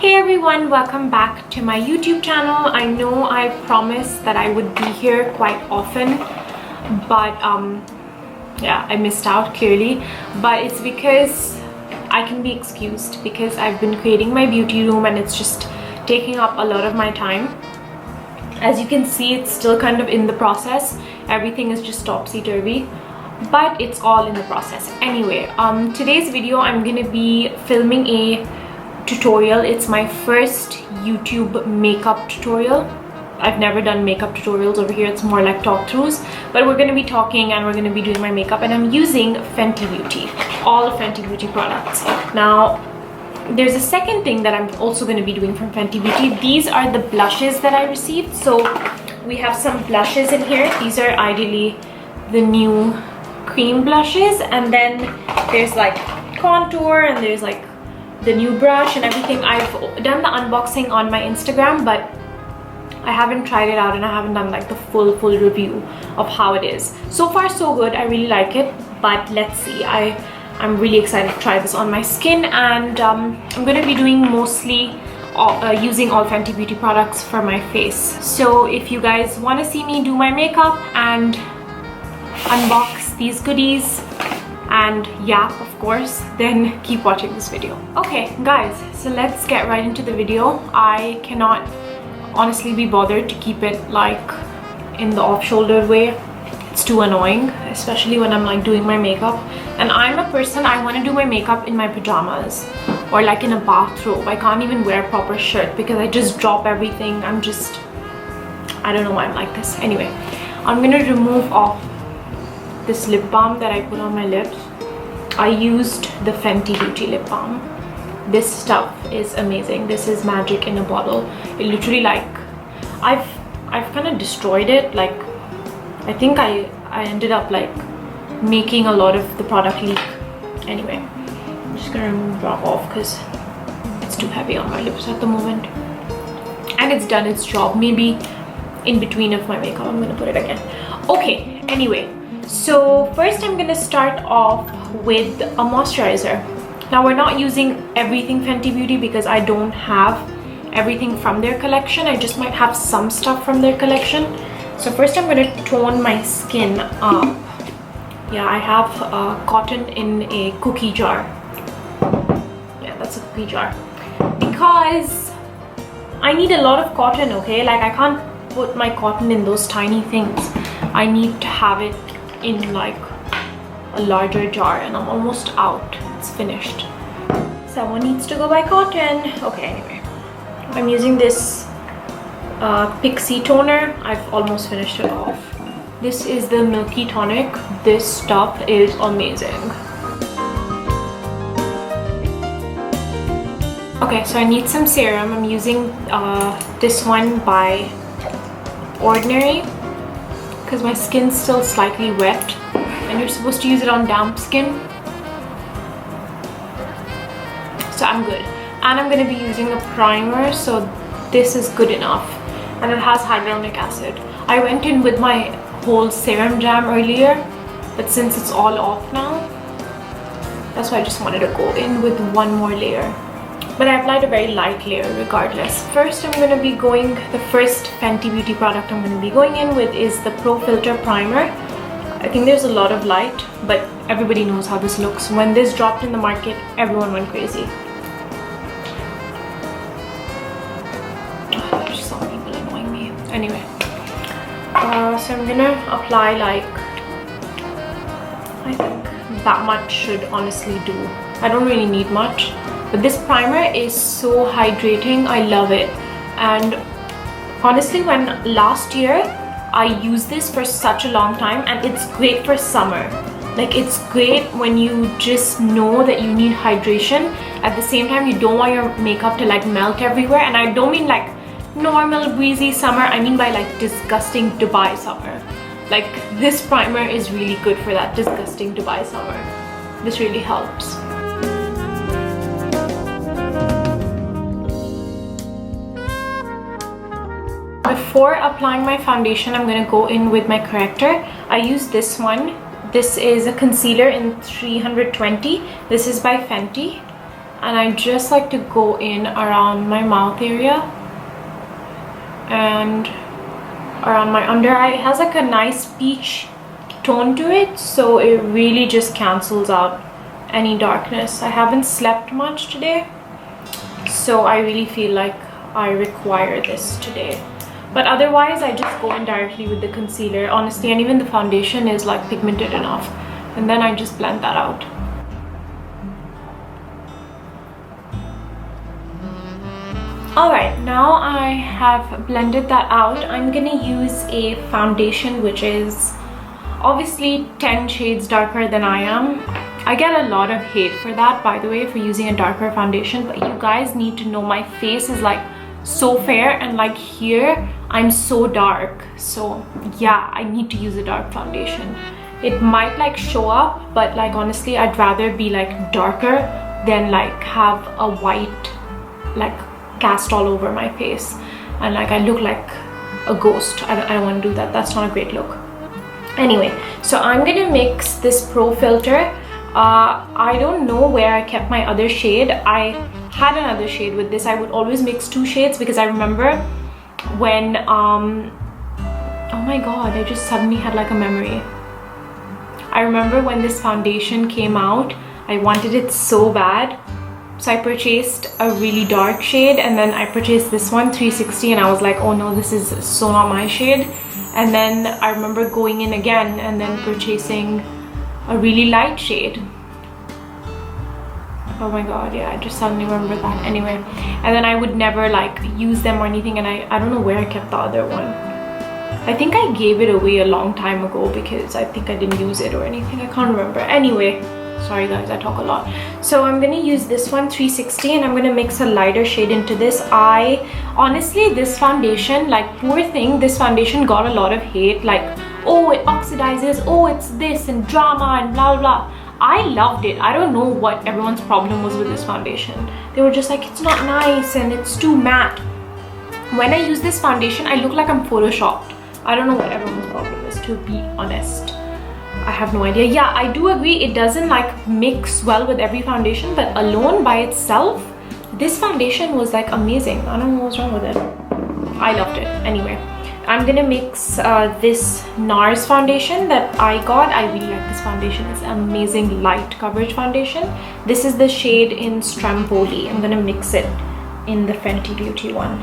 Hey everyone, welcome back to my YouTube channel. I know I promised that I would be here quite often, but yeah, I missed out clearly, but it's because I can be excused because I've been creating my beauty room and it's just taking up a lot of my time. As you can see, it's still kind of in the process. Everything is just topsy-turvy, but it's all in the process. Anyway, today's video I'm gonna be filming a tutorial. It's my first YouTube makeup tutorial. I've never done makeup tutorials over here. It's more like talk-throughs, but we're gonna be talking and we're gonna be doing my makeup, and I'm using Fenty Beauty, all Fenty Beauty products. Now there's a second thing that I'm also going to be doing from Fenty Beauty. These are the blushes that I received. So we have some blushes in here. These are ideally the new cream blushes, and then there's like contour and there's like the new brush and everything. I've done the unboxing on my Instagram, but I haven't tried it out and I haven't done like the full review of how it is. So far so good. I really like it, but let's see. I'm really excited to try this on my skin, and I'm going to be doing mostly using all Fenty Beauty products for my face. So if you guys want to see me do my makeup and unbox these goodies and yap, of course, then keep watching this video. Okay guys, so let's get right into the video. I cannot honestly be bothered to keep it like in the off-shouldered way. It's too annoying, especially when I'm like doing my makeup. And I'm a person, I want to do my makeup in my pajamas or like in a bathrobe. I can't even wear a proper shirt because I just drop everything. I don't know why I'm like this. Anyway, I'm gonna remove off this lip balm that I put on my lips. I used the Fenty Beauty lip balm. This stuff is amazing. This is magic in a bottle. It literally, like, I've kind of destroyed it. Like, I think I ended up like making a lot of the product leak. Anyway, I'm just gonna remove drop off because it's too heavy on my lips at the moment, and it's done its job. Maybe in between of my makeup I'm gonna put it again. Okay, anyway, so first I'm gonna start off with a moisturizer. Now we're not using everything Fenty Beauty because I don't have everything from their collection. I just might have some stuff from their collection. So first I'm going to tone my skin up. Yeah, I have cotton in a cookie jar. Yeah, that's a cookie jar. Because I need a lot of cotton, okay? Like, I can't put my cotton in those tiny things. I need to have it in like a larger jar, and I'm almost out. It's finished. Someone needs to go buy cotton. Okay, anyway. I'm using this Pixie toner. I've almost finished it off. This is the Milky Tonic. This stuff is amazing. Okay, so I need some serum. I'm using this one by Ordinary because my skin's still slightly wet, and you're supposed to use it on damp skin. So I'm good. And I'm going to be using a primer, so this is good enough. And it has hyaluronic acid. I went in with my whole serum jam earlier, but since it's all off now, that's why I just wanted to go in with one more layer. But I applied a very light layer regardless. First, I'm going to be going, the first Fenty Beauty product I'm going to be going in with is the Pro Filter Primer. I think there's a lot of light, but everybody knows how this looks. When this dropped in the market, everyone went crazy. Anyway, so I'm gonna apply like, I think that much should honestly do. I don't really need much, but this primer is so hydrating. I love it. And honestly, when last year I used this for such a long time, and it's great for summer. Like, it's great when you just know that you need hydration. At the same time, you don't want your makeup to like melt everywhere. And I don't mean like normal breezy summer, I mean by like disgusting Dubai summer. Like, this primer is really good for that disgusting Dubai summer. This really helps. Before applying my foundation, I'm going to go in with my corrector. I use this one. This is a concealer in 320. This is by Fenty. and I just like to go in around my mouth area and around my under eye. It has like a nice peach tone to it, so it really just cancels out any darkness. I haven't slept much today, so I really feel like I require this today. But otherwise I just go in directly with the concealer, honestly, and even the foundation is like pigmented enough, and then I just blend that out. Alright, now I have blended that out. I'm gonna use a foundation which is obviously 10 shades darker than I am. I get a lot of hate for that, by the way, for using a darker foundation, but you guys need to know my face is like so fair, and like here I'm so dark, so yeah, I need to use a dark foundation. It might like show up, but like honestly I'd rather be like darker than like have a white like cast all over my face and like I look like a ghost. I don't want to do that. That's not a great look. Anyway, so I'm gonna mix this pro filter. I don't know where I kept my other shade. I had another shade with this. I would always mix 2 shades because I remember when oh my god, I just suddenly had like a memory. I remember when this foundation came out, I wanted it so bad, so I purchased a really dark shade, and then I purchased this one 360, and I was like, oh no, this is so not my shade. And then I remember going in again and then purchasing a really light shade. Oh my god, yeah, I just suddenly remember that. Anyway, and then I would never like use them or anything, and I don't know where I kept the other one. I think I gave it away a long time ago because I think I didn't use it or anything. I can't remember. Anyway, sorry guys, I talk a lot. So I'm gonna use this one 360, and I'm gonna mix a lighter shade into this. Honestly, this foundation, like, poor thing, this foundation got a lot of hate, like, oh, it oxidizes, oh, it's this and drama and blah blah. I loved it. I don't know what everyone's problem was with this foundation. They were just like, it's not nice and it's too matte. When I use this foundation, I look like I'm photoshopped. I don't know what everyone's problem is, to be honest. I have no idea. Yeah, I do agree it doesn't like mix well with every foundation, but alone by itself, this foundation was like amazing. I don't know what's wrong with it. I loved it. Anyway, I'm gonna mix this NARS foundation that I got. I really like this foundation. It's amazing light coverage foundation. This is the shade in Stromboli. I'm gonna mix it in the Fenty Beauty one.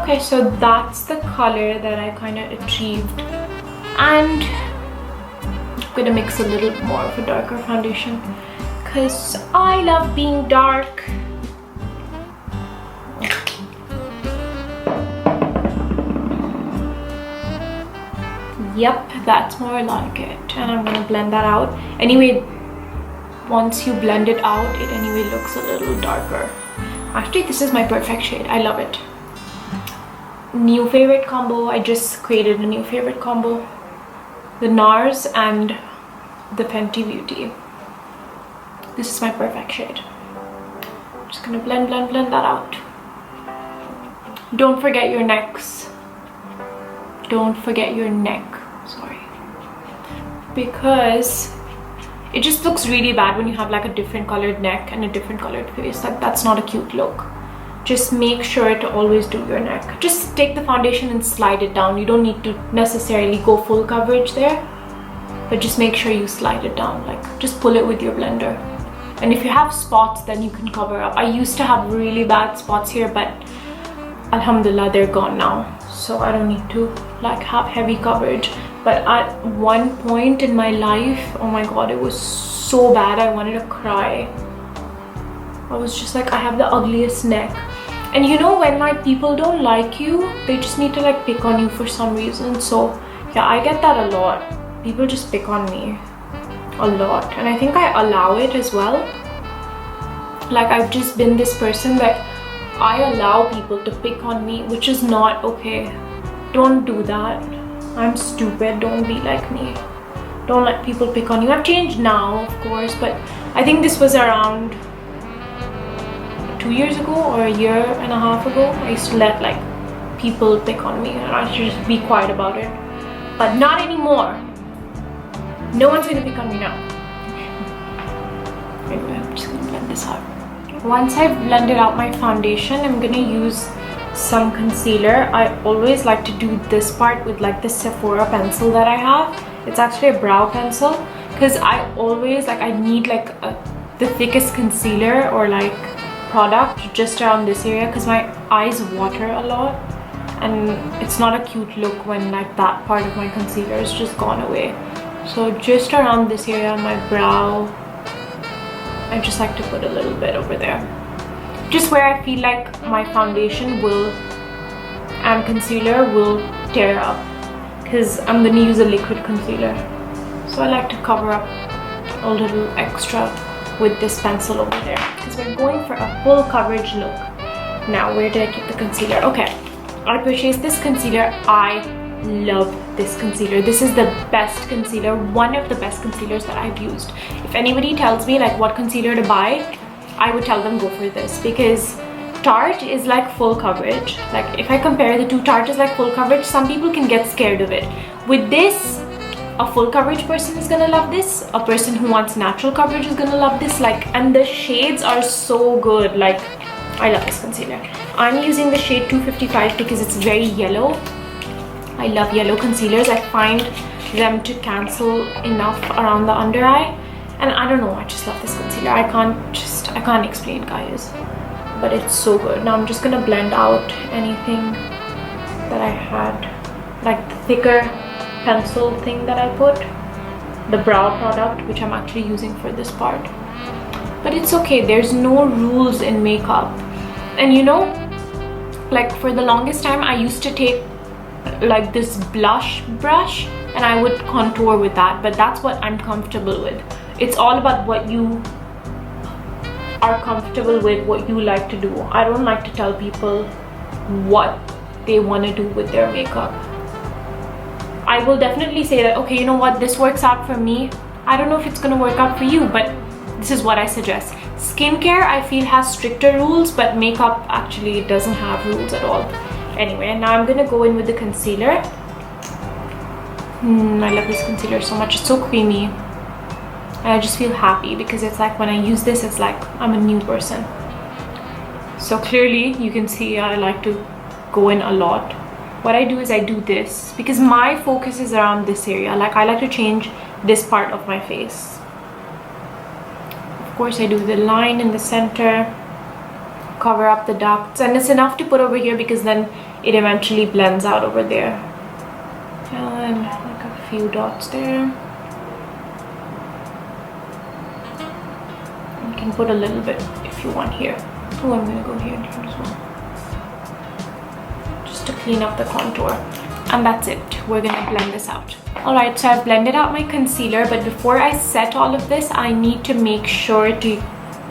Okay, so that's the color that I kind of achieved, and I'm gonna mix a little more of a darker foundation because I love being dark. Yep, that's more like it, and I'm gonna blend that out. Anyway, once you blend it out, it anyway looks a little darker. Actually, this is my perfect shade. I love it. New favorite combo. I just created a new favorite combo. The NARS and the Fenty Beauty. This is my perfect shade. Just gonna blend that out. Don't forget your necks. Don't forget your neck. Sorry. Because it just looks really bad when you have like a different colored neck and a different colored face. Like, that's not a cute look. Just make sure to always do your neck. Just take the foundation and slide it down. You don't need to necessarily go full coverage there, but just make sure you slide it down. Like, just pull it with your blender. And if you have spots, then you can cover up. I used to have really bad spots here, but alhamdulillah, they're gone now. So I don't need to like have heavy coverage. But at one point in my life, oh my god, it was so bad. I wanted to cry. I was just like, I have the ugliest neck. And you know, when like people don't like you, they just need to like pick on you for some reason. So yeah, I get that a lot. People just pick on me a lot, and I think I allow it as well. Like, I've just been this person that I allow people to pick on me, which is not okay. Don't do that. I'm stupid. Don't be like me. Don't let people pick on you. I've changed now, of course, but I think this was around 2 years ago or a year and a half ago. I used to let like people pick on me and I should just be quiet about it. But not anymore. No one's gonna pick on me now. Anyway, I'm just gonna blend this out. Once I've blended out my foundation, I'm gonna use some concealer. I always like to do this part with like this Sephora pencil that I have. It's actually a brow pencil, because I always like, I need like the thickest concealer or like product just around this area, because my eyes water a lot and it's not a cute look when like that part of my concealer is just gone away. So just around this area on my brow, I just like to put a little bit over there, just where I feel like my foundation will and concealer will tear up, because I'm going to use a liquid concealer. So I like to cover up a little extra with this pencil over there, because we're going for a full coverage look. Now, where did I keep the concealer? Okay, I purchased this concealer. I love this concealer. This is the best concealer, one of the best concealers that I've used. If anybody tells me like what concealer to buy, I would tell them go for this, because Tarte is like full coverage. Like if I compare the two, Tarte is like full coverage. Some people can get scared of it. With this, a full coverage person is gonna love this. A person who wants natural coverage is gonna love this. Like, and the shades are so good. Like, I love this concealer. I'm using the shade 255 because it's very yellow. I love yellow concealers. I find them to cancel enough around the under eye, and I don't know, I just love this concealer. I can't explain, guys, but it's so good. Now I'm just gonna blend out anything that I had, like the thicker pencil thing that I put, the brow product, which I'm actually using for this part. But it's okay, there's no rules in makeup. And you know, like for the longest time I used to take like this blush brush and I would contour with that, but that's what I'm comfortable with. It's all about what you are comfortable with, what you like to do. I don't like to tell people what they want to do with their makeup. I will definitely say that, okay, you know what, this works out for me. I don't know if it's gonna work out for you, but this is what I suggest. Skincare, I feel, has stricter rules, but makeup actually doesn't have rules at all. Anyway, now I'm gonna go in with the concealer. I love this concealer so much. It's so creamy. And I just feel happy because it's like when I use this, it's like I'm a new person. So clearly you can see I like to go in a lot. What I do is I do this because my focus is around this area. Like I like to change this part of my face. Of course, I do the line in the center, cover up the ducts, and it's enough to put over here because then it eventually blends out over there. And like a few dots there. You can put a little bit if you want here. Oh, I'm gonna go here as well, just to clean up the contour. And that's it. We're gonna blend this out. Alright, so I've blended out my concealer, but before I set all of this, I need to make sure to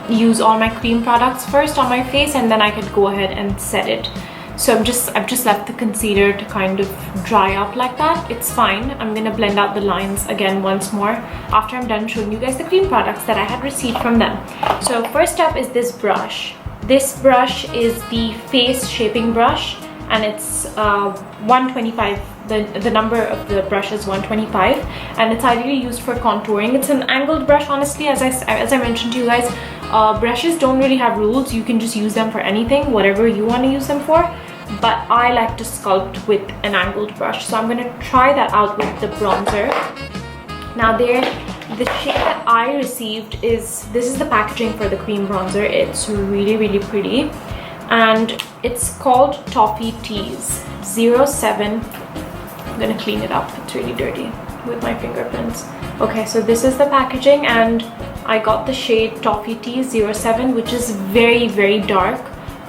use all my cream products first on my face, and then I could go ahead and set it. So I've just left the concealer to kind of dry up like that. It's fine. I'm gonna blend out the lines again once more after I'm done showing you guys the cream products that I had received from them. So first up is this brush. This brush is the face shaping brush, and it's 125. The number of the brush is 125, and it's ideally used for contouring. It's an angled brush, honestly. As I mentioned to you guys, brushes don't really have rules. You can just use them for anything, whatever you want to use them for. But I like to sculpt with an angled brush, so I'm going to try that out with the bronzer. Now the shade that I received is, this is the packaging for the cream bronzer. It's really, really pretty, and it's called Toffee Tease 07. I'm gonna clean it up, it's really dirty with my fingerprints. Okay, so this is the packaging, and I got the shade Toffee Tease 07, which is very, very dark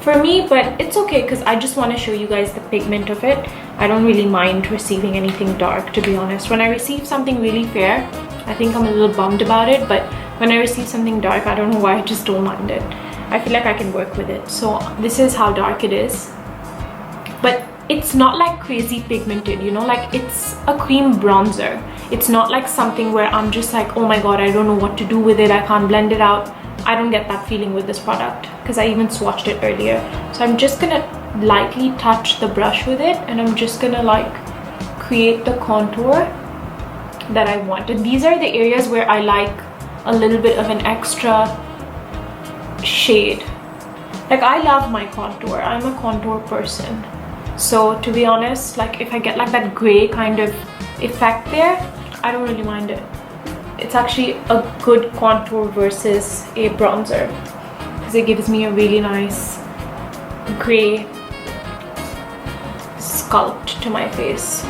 for me, but it's okay because I just want to show you guys the pigment of it. I don't really mind receiving anything dark, to be honest. When I receive something really fair, I think I'm a little bummed about it, but when I receive something dark, I don't know why, I just don't mind it. I feel like I can work with it. So this is how dark it is, but it's not like crazy pigmented, you know, like it's a cream bronzer. It's not like something where I'm just like, oh my god, I don't know what to do with it, I can't blend it out. I don't get that feeling with this product because I even swatched it earlier. So I'm just gonna lightly touch the brush with it, and I'm just gonna like create the contour that I want. And these are the areas where I like a little bit of an extra shade. Like, I love my contour. I'm a contour person. So to be honest, like if I get like that gray kind of effect there, I don't really mind it. It's actually a good contour versus a bronzer, because it gives me a really nice gray sculpt to my face.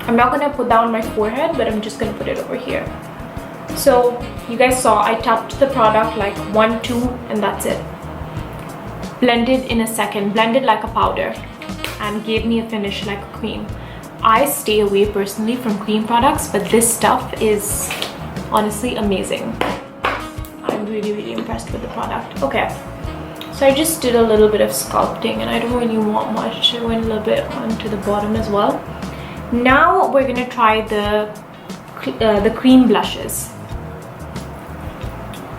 I'm not gonna put that on my forehead, but I'm just gonna put it over here. So you guys saw I tapped the product like 1, 2, and that's it. Blended in a second, blended like a powder, and gave me a finish like a cream. I stay away personally from cream products, but this stuff is honestly amazing. I'm really impressed with the product. Okay, so I just did a little bit of sculpting, and I don't really want much. I went a little bit onto the bottom as well. Now we're gonna try the cream blushes.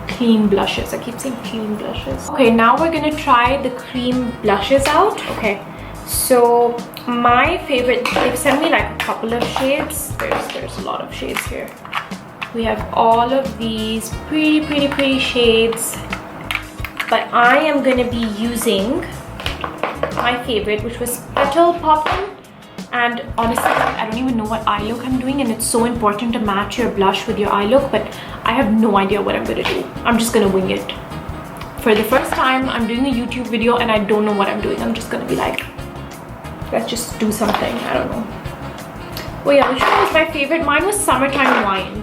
Cream blushes. I keep saying cream blushes. Okay, now we're gonna try the cream blushes out. Okay, so my favorite, they've sent me like a couple of shades. There's a lot of shades here. We have all of these pretty shades, but I am gonna be using my favorite, which was Petal Poppin'. And honestly, I don't even know what eye look I'm doing, and it's so important to match your blush with your eye look, but I have no idea what I'm gonna do. I'm just gonna wing it. For the first time, I'm doing a YouTube video and I don't know what I'm doing. I'm just gonna be like, let's just do something. I don't know. Oh yeah, which one was my favorite? Mine was Summertime Wine.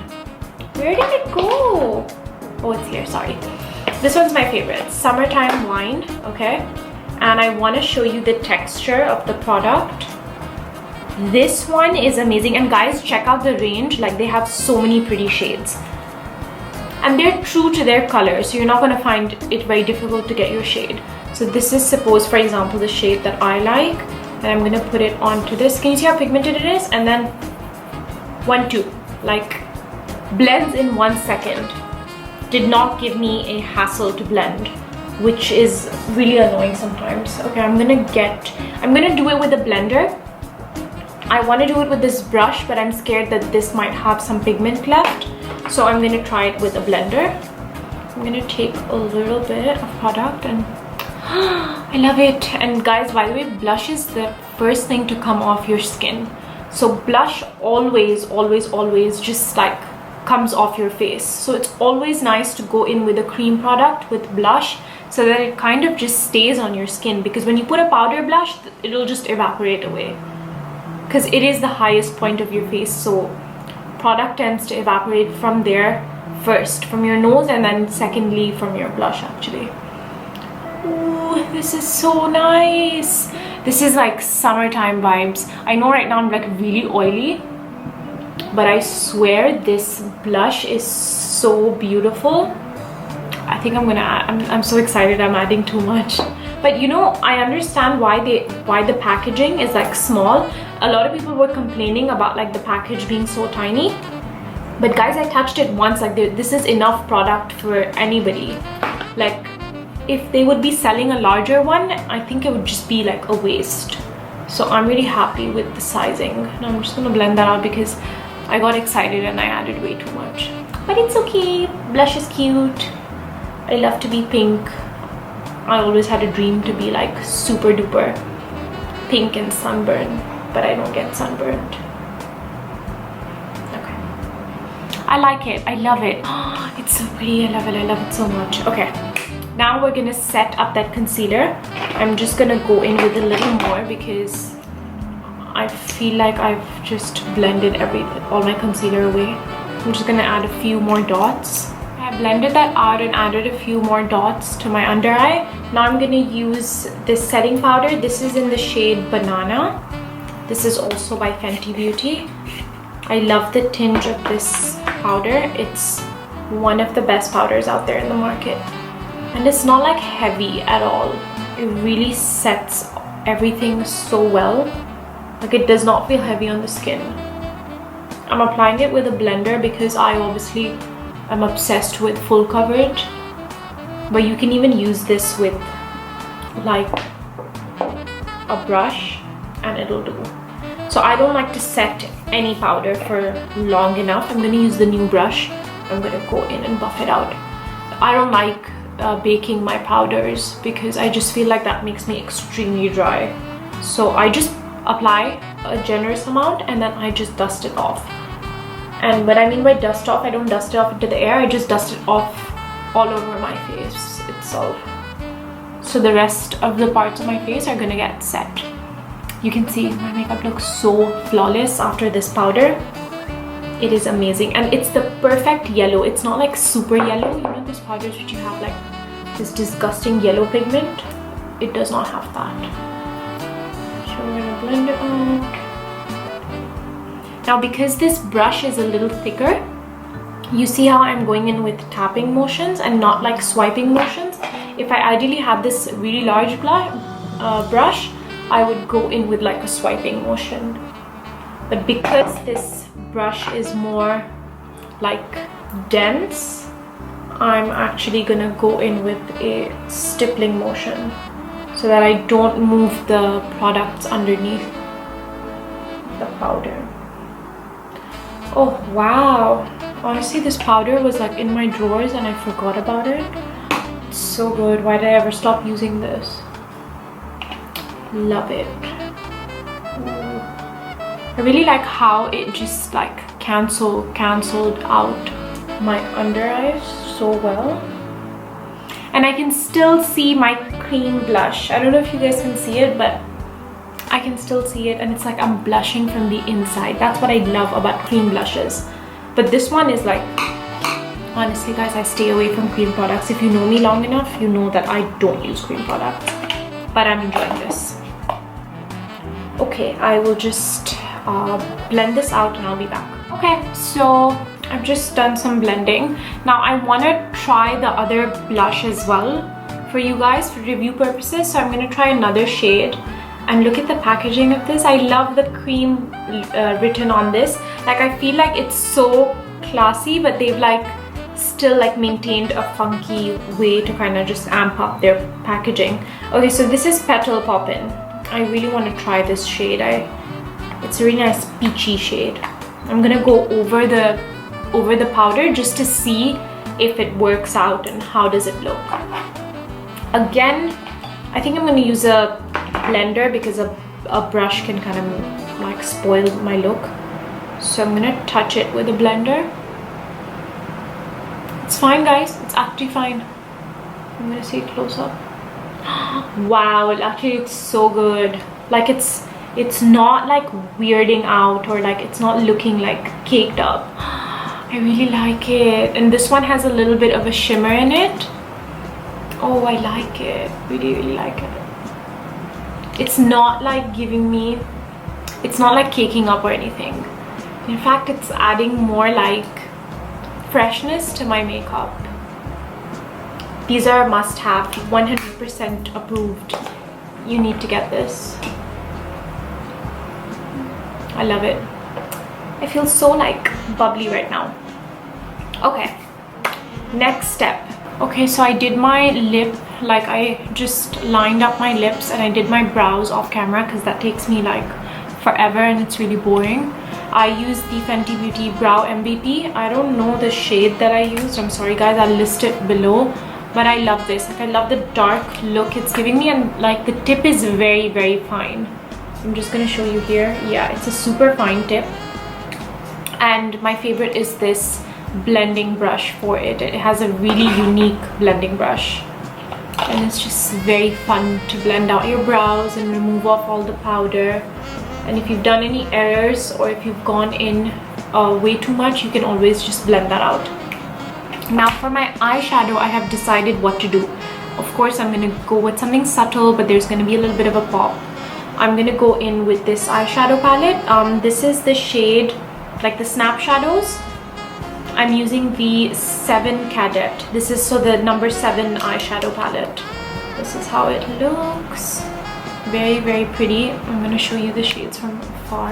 Where did it go? Oh, it's here, sorry. This one's my favorite, Summertime Wine, okay? And I wanna show you the texture of the product. This one is amazing, and guys, check out the range. Like, they have so many pretty shades, and they're true to their color, so you're not going to find it very difficult to get your shade. So this is, suppose for example, the shade that I like, and I'm going to put it onto this. Can you see how pigmented it is? And then 1, 2, like blends in 1 second. Did not give me a hassle to blend, which is really annoying sometimes. Okay, I'm gonna do it with a blender. I want to do it with this brush, but I'm scared that this might have some pigment left, so I'm going to try it with a blender. I'm going to take a little bit of product, and I love it. And guys, by the way, blush is the first thing to come off your skin. So blush always just like comes off your face. So it's always nice to go in with a cream product with blush, so that it kind of just stays on your skin, because when you put a powder blush, it'll just evaporate away, because it is the highest point of your face, so product tends to evaporate from there first, from your nose, and then secondly from your blush actually. Ooh, this is so nice. This is like summertime vibes. I know right now I'm like really oily, but I swear this blush is so beautiful. I think I'm gonna add, I'm so excited, I'm adding too much. But you know, I understand why the packaging is like small. A lot of people were complaining about like the package being so tiny, but guys, I touched it once. Like, this is enough product for anybody. Like, if they would be selling a larger one, I think it would just be like a waste. So I'm really happy with the sizing. Now I'm just gonna blend that out because I got excited and I added way too much, but it's okay. Blush is cute. I love to be pink. I always had a dream to be like super duper pink and sunburned, but I don't get sunburned. Okay, I like it. I love it. Oh, it's so pretty. I love it. I love it so much. Okay, now we're gonna set up that concealer. I'm just gonna go in with a little more because I feel like I've just blended all my concealer away. I'm just gonna add a few more dots. I blended that out and added a few more dots to my under eye. Now I'm gonna use this setting powder. This is in the shade Banana. This is also by Fenty Beauty. I love the tinge of this powder. It's one of the best powders out there in the market. And it's not like heavy at all. It really sets everything so well. Like, it does not feel heavy on the skin. I'm applying it with a blender because I obviously I'm obsessed with full coverage, but you can even use this with like a brush and it'll do. So I don't like to set any powder for long enough. I'm going to use the new brush. I'm going to go in and buff it out. I don't like baking my powders because I just feel like that makes me extremely dry. So I just apply a generous amount and then I just dust it off. And what I mean by dust off, I don't dust it off into the air, I just dust it off all over my face itself. So the rest of the parts of my face are gonna get set. You can see my makeup looks so flawless after this powder. It is amazing, and it's the perfect yellow. It's not like super yellow. You know those powders which you have like this disgusting yellow pigment? It does not have that. So we're gonna blend it out. Now because this brush is a little thicker, you see how I'm going in with tapping motions and not like swiping motions. If I ideally had this really large brush, I would go in with like a swiping motion. But because this brush is more like dense, I'm actually gonna go in with a stippling motion so that I don't move the products underneath the powder. Oh wow, honestly this powder was like in my drawers and I forgot about it. It's so good. Why did I ever stop using this? Love it. Ooh. I really like how it just like canceled out my under eyes so well. And I can still see my cream blush. I don't know if you guys can see it, but I can still see it, and it's like I'm blushing from the inside. That's what I love about cream blushes. But this one is like, honestly guys, I stay away from cream products. If you know me long enough, you know that I don't use cream products, but I'm enjoying this. Okay, I will just blend this out and I'll be back. Okay, so I've just done some blending. Now I want to try the other blush as well for you guys for review purposes. So I'm going to try another shade. And look at the packaging of this. I love the cream written on this. Like I feel like it's so classy, but they've like still like maintained a funky way to kind of just amp up their packaging. Okay, so this is Petal Poppin'. I really want to try this shade. It's a really nice peachy shade. I'm gonna go over the powder just to see if it works out and how does it look. Again, I think I'm gonna use a blender because a brush can kind of like spoil my look. So I'm gonna touch it with a blender. It's fine guys, it's actually fine. I'm gonna see it close up. Wow, it actually looks so good. Like it's not like weirding out or like it's not looking like caked up. I really like it. And this one has a little bit of a shimmer in it. Oh, I like it. Really like it. It's not like giving me, it's not like caking up or anything. In fact, it's adding more like freshness to my makeup. These are must have, 100% approved. You need to get this. I love it. I feel so like bubbly right now. Okay, next step. Okay, so I did my lip, like I just lined up my lips and I did my brows off camera because that takes me like forever and it's really boring. I used the Fenty Beauty Brow MVP. I don't know the shade that I used. I'm sorry guys, I'll list it below. But I love this. Like I love the dark look it's giving me, and like the tip is very fine. I'm just gonna show you here. Yeah, it's a super fine tip. And my favorite is this blending brush for it. It has a really unique blending brush. And it's just very fun to blend out your brows and remove off all the powder. And if you've done any errors or if you've gone in way too much, you can always just blend that out. Now for my eyeshadow, I have decided what to do. Of course, I'm gonna go with something subtle, but there's gonna be a little bit of a pop. I'm gonna go in with this eyeshadow palette. This is the shade, like the Snap Shadows. I'm using the 7 Cadet. This is so the number 7 eyeshadow palette. This is how it looks. Very pretty. I'm gonna show you the shades from afar.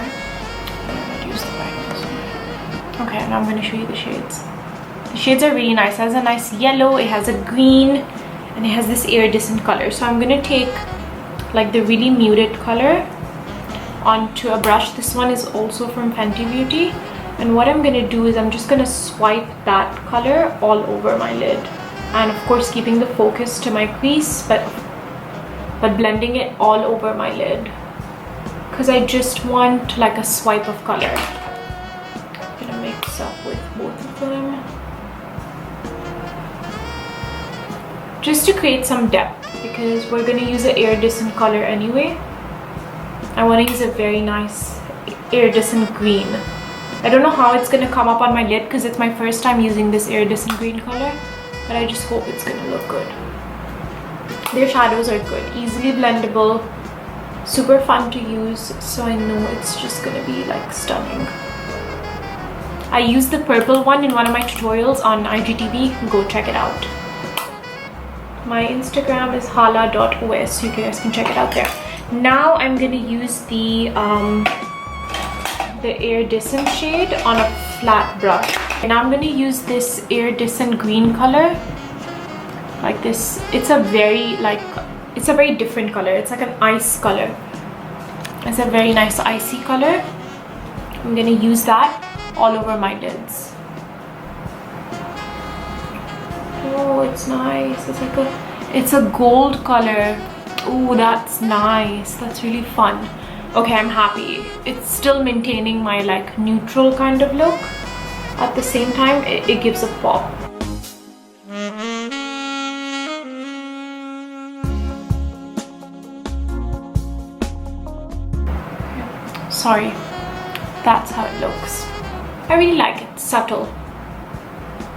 Okay, now I'm gonna show you the shades. The shades are really nice. It has a nice yellow, it has a green, and it has this iridescent color. So I'm gonna take like the really muted color onto a brush. This one is also from Fenty Beauty, and what I'm gonna do is I'm just gonna swipe that color all over my lid, and of course keeping the focus to my crease, but blending it all over my lid because I just want like a swipe of color. I'm gonna mix up with both of them just to create some depth, because we're gonna use an iridescent color anyway. I want to use a very nice iridescent green. I don't know how it's gonna come up on my lid because it's my first time using this iridescent green color, but I just hope it's gonna look good. Their shadows are good, easily blendable, super fun to use, so I know it's just gonna be like stunning. I used the purple one in one of my tutorials on IGTV. Go check it out. My Instagram is hala.os, you guys can check it out there. Now I'm gonna use the iridescent shade on a flat brush, and I'm gonna use this iridescent green color like this. It's a very different color. It's like an ice color. It's a very nice icy color. I'm gonna use that all over my lids. Oh, it's nice. It's a gold color. Oh, that's nice. That's really fun. Okay, I'm happy. It's still maintaining my like neutral kind of look. At the same time, it gives a pop. Sorry, that's how it looks. I really like it, subtle,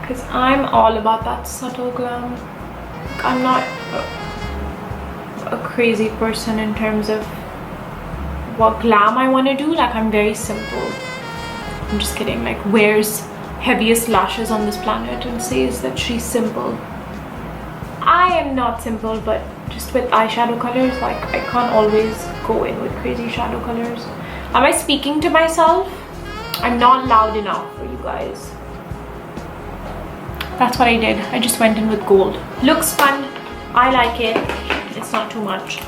because I'm all about that subtle glam. I'm not a crazy person in terms of what glam I want to do. Like, I'm very simple. I'm just kidding. Like, wears heaviest lashes on this planet and says that she's simple. I am not simple, but just with eyeshadow colors, like, I can't always go in with crazy shadow colors. Am I speaking to myself? I'm not loud enough for you guys. That's what I did. I just went in with gold. Looks fun. I like it. It's not too much.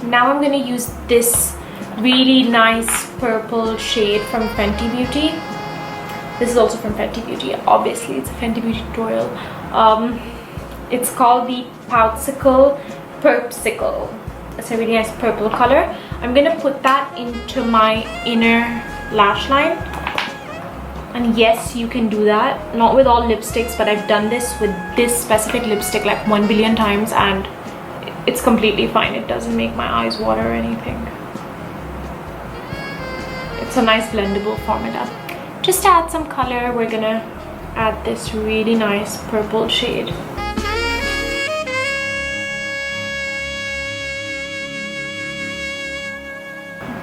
Now I'm gonna use this really nice purple shade from Fenty Beauty. This is also from Fenty Beauty. Obviously, it's a Fenty Beauty tutorial. It's called the Poutsicle Perpsicle. It's a really nice purple color. I'm gonna put that into my inner lash line. And yes, you can do that. Not with all lipsticks, but I've done this with this specific lipstick like 1 billion times, and it's completely fine. It doesn't make my eyes water or anything. It's a nice blendable formula. Just to add some color, we're gonna add this really nice purple shade.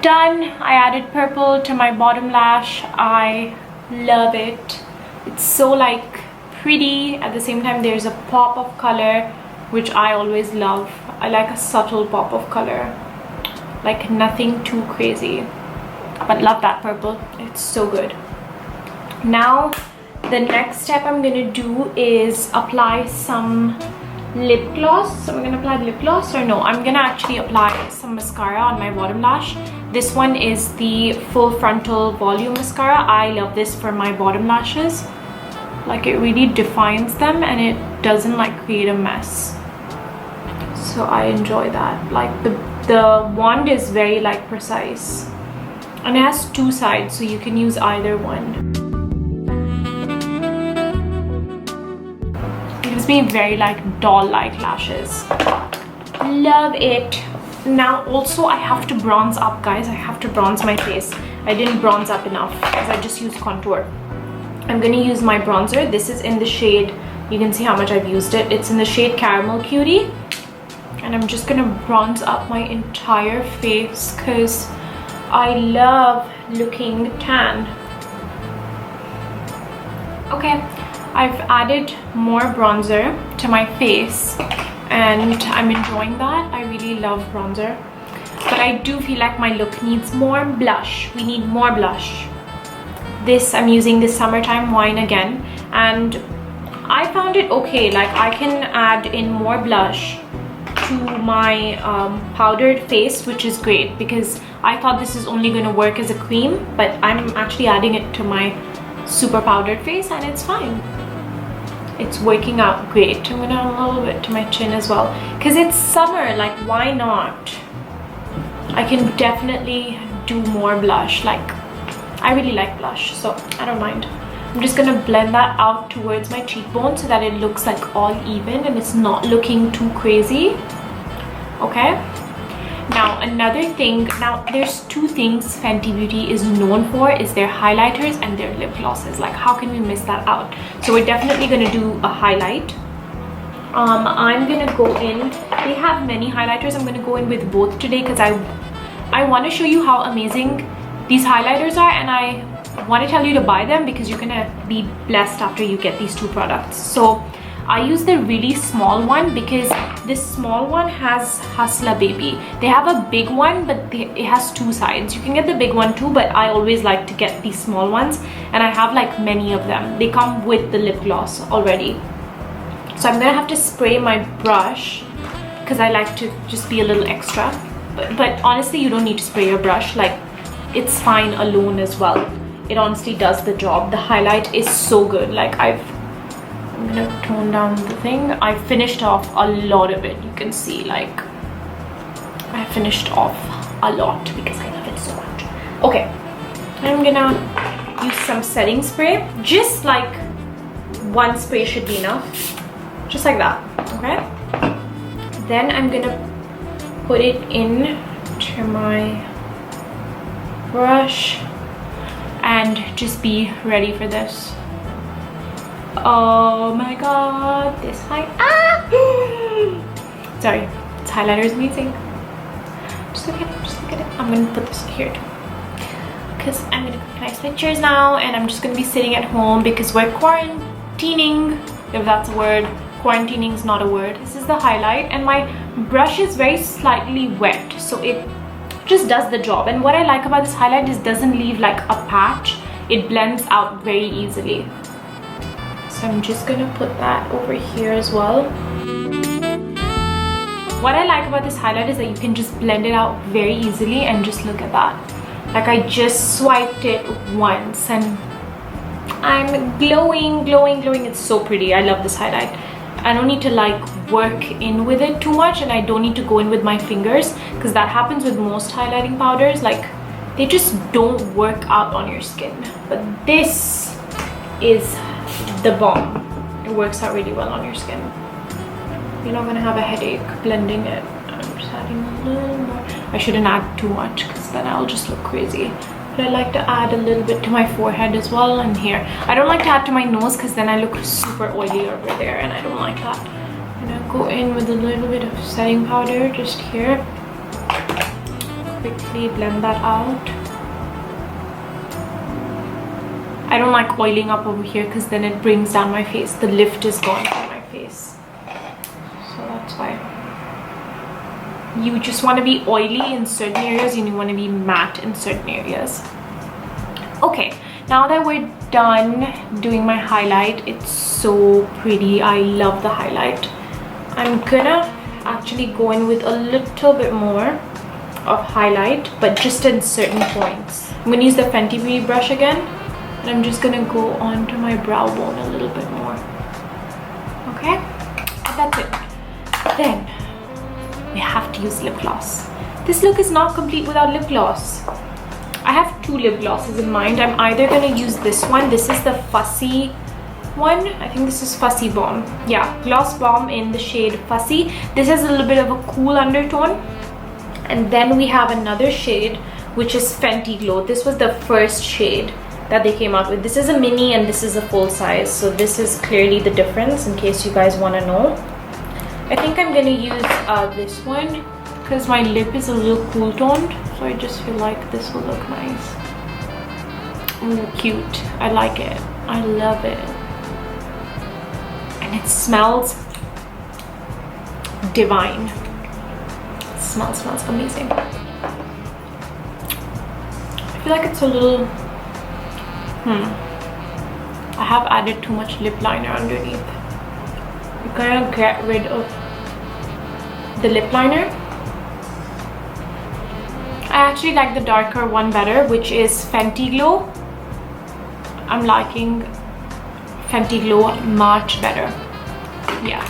Done. I added purple to my bottom lash. I love it. It's so like pretty. At the same time, there's a pop of color, which I always love. I like a subtle pop of color, like nothing too crazy, but love that purple. It's so good. Now the next step I'm gonna do is apply some lip gloss. So I'm gonna apply lip gloss, or no, I'm gonna actually apply some mascara on my bottom lash. This one is the Full Frontal Volume Mascara. I love this for my bottom lashes. Like, it really defines them and it doesn't like create a mess. So I enjoy that. Like, the wand is very like precise, and it has two sides, so you can use either one. It gives me very like doll-like lashes. Love it. Now also I have to bronze up, guys. I have to bronze my face. I didn't bronze up enough because I just used contour. I'm gonna use my bronzer. This is in the shade, you can see how much I've used it. It's in the shade Caramel Cutie, and I'm just gonna bronze up my entire face because I love looking tan. Okay, I've added more bronzer to my face and I'm enjoying that. I really love bronzer, but I do feel like my look needs more blush. We need more blush. This, I'm using this Summertime Wine again, and I found it okay. Like, I can add in more blush to my powdered face, which is great because I thought this is only going to work as a cream, but I'm actually adding it to my super powdered face and it's fine. It's working out great. I'm gonna add a little bit to my chin as well because it's summer, like why not? I can definitely do more blush. Like I really like blush, so I don't mind. I'm just gonna blend that out towards my cheekbone so that it looks like all even and it's not looking too crazy. Okay, now another thing, now there's two things Fenty Beauty is known for, is their highlighters and their lip glosses. Like how can we miss that out? So we're definitely gonna do a highlight. I'm gonna go in, they have many highlighters. I'm gonna go in with both today because I want to show you how amazing these highlighters are, and I want to tell you to buy them because you're gonna be blessed after you get these two products. So I use the really small one because this small one has Hustler Baby. They have a big one, but it has two sides. You can get the big one too, but I always like to get these small ones, and I have like many of them. They come with the lip gloss already. So I'm gonna have to spray my brush because I like to just be a little extra. But honestly, you don't need to spray your brush. Like it's fine alone as well. It honestly does the job. The highlight is so good. Like I'm gonna tone down the thing. I finished off a lot of it. You can see like I finished off a lot because I love it so much. Okay, I'm gonna use some setting spray. Just like one spray should be enough. Just like that. Okay, then I'm gonna put it in to my brush and just be ready for this. Oh my god, this sorry, this highlighter is amazing. Just look at it, just look at it. I'm gonna put this here too because I'm gonna take nice pictures now, and I'm just gonna be sitting at home because we're quarantining, if that's a word. Quarantining is not a word. This is the highlight, and my brush is very slightly wet, so it just does the job. And what I like about this highlight is it doesn't leave like a patch. It blends out very easily. So I'm just gonna put that over here as well. What I like about this highlight is that you can just blend it out very easily, and just look at that. Like I just swiped it once and I'm glowing, glowing, glowing. It's so pretty. I love this highlight. I don't need to like work in with it too much, and I don't need to go in with my fingers because that happens with most highlighting powders. Like they just don't work out on your skin, but this is the bomb. It works out really well on your skin. You're not gonna have a headache blending it. I'm just adding a little more. I shouldn't add too much because then I'll just look crazy. But I like to add a little bit to my forehead as well, and here. I don't like to add to my nose because then I look super oily over there, and I don't like that. I'm gonna go in with a little bit of setting powder just here. Quickly blend that out. I don't like oiling up over here because then it brings down my face. The lift is gone from my face. So that's why. You just want to be oily in certain areas and you want to be matte in certain areas. Okay, now that we're done doing my highlight, it's so pretty. I love the highlight. I'm gonna actually go in with a little bit more of highlight, but just in certain points. I'm gonna use the Fenty Beauty brush again, and I'm just gonna go onto my brow bone a little bit more. Okay, and that's it. Then we have to use lip gloss. This look is not complete without lip gloss. I have two lip glosses in mind. I'm either gonna use this one. This is the Fussy one. I think this is Fussy Bomb. Yeah, Gloss Bomb in the shade Fussy. This has a little bit of a cool undertone. And then we have another shade, which is Fenty Glow. This was the first shade that they came out with. This is a mini and this is a full size. So this is clearly the difference in case you guys wanna know. I think I'm gonna use this one because my lip is a little cool toned, so I just feel like this will look nice. Ooh, cute. I like it. I love it. And it smells divine. It smells amazing. I feel like it's a little I have added too much lip liner underneath. You kind of get rid of the lip liner. I actually like the darker one better, which is Fenty Glow. I'm liking Fenty Glow much better. Yeah,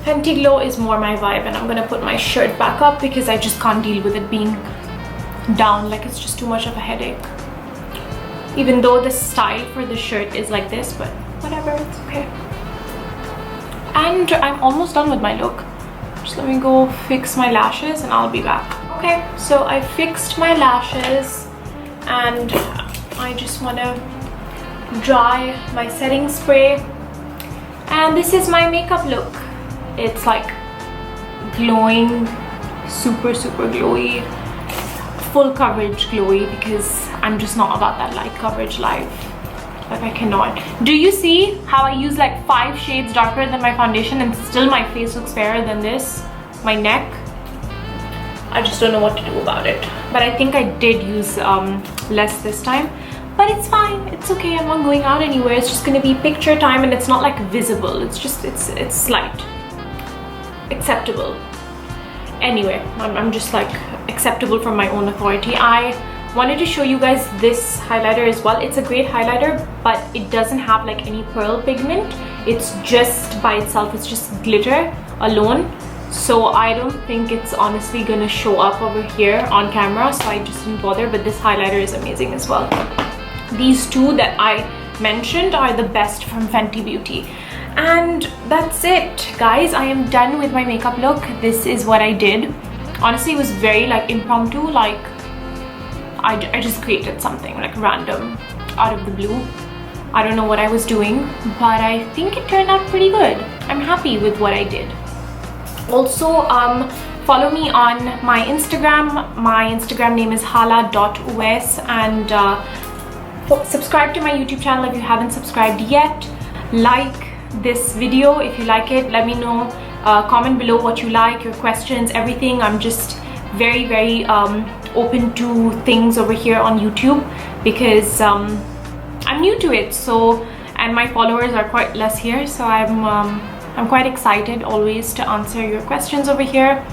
Fenty Glow is more my vibe, and I'm gonna put my shirt back up because I just can't deal with it being down. Like, it's just too much of a headache. Even though the style for the shirt is like this, but whatever, it's okay. And I'm almost done with my look. Just let me go fix my lashes and I'll be back. Okay, so I fixed my lashes and I just want to dry my setting spray, and this is my makeup look. It's like glowing, super glowy, full coverage glowy, because I'm just not about that light coverage life. Like, I cannot. Do you see how I use like 5 shades darker than my foundation and still my face looks fairer than this? My neck, I just don't know what to do about it. But I think I did use less this time, but it's fine, it's okay. I'm not going out anywhere. It's just gonna be picture time, and it's not like visible. It's just, it's slight, acceptable. Anyway, I'm just like acceptable from my own authority. I wanted to show you guys this highlighter as well. It's a great highlighter, but it doesn't have like any pearl pigment. It's just by itself, it's just glitter alone. So I don't think it's honestly gonna show up over here on camera, so I just didn't bother. But this highlighter is amazing as well. These two that I mentioned are the best from Fenty Beauty. And that's it, guys. I am done with my makeup look. This is what I did. Honestly, it was very like impromptu. Like, I just created something like random out of the blue. I don't know what I was doing, but I think it turned out pretty good. I'm happy with what I did. Also, follow me on my Instagram. My Instagram name is hala.us, and subscribe to my YouTube channel if you haven't subscribed yet. Like this video if you like it. Let me know, comment below what you like, your questions, everything. I'm just very open to things over here on YouTube because I'm new to it, so, and my followers are quite less here, so I'm quite excited always to answer your questions over here.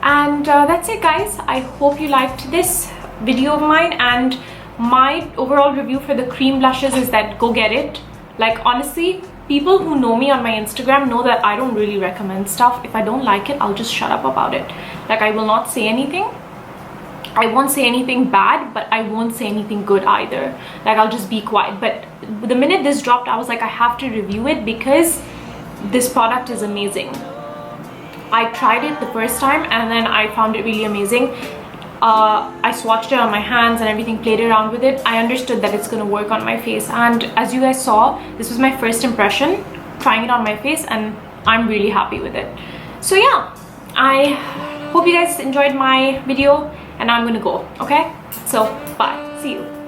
And that's it, guys. I hope you liked this video of mine, and my overall review for the cream blushes is that go get it. Like, honestly, people who know me on my Instagram know that I don't really recommend stuff. If I don't like it, I'll just shut up about it. Like, I will not say anything. I won't say anything bad, but I won't say anything good either. Like, I'll just be quiet. But the minute this dropped, I was like, I have to review it because this product is amazing. I tried it the first time and then I found it really amazing. I swatched it on my hands and everything, played around with it. I understood that it's going to work on my face, and as you guys saw, this was my first impression trying it on my face, and I'm really happy with it. So yeah, I hope you guys enjoyed my video, and now I'm gonna go. Okay, so bye, see you.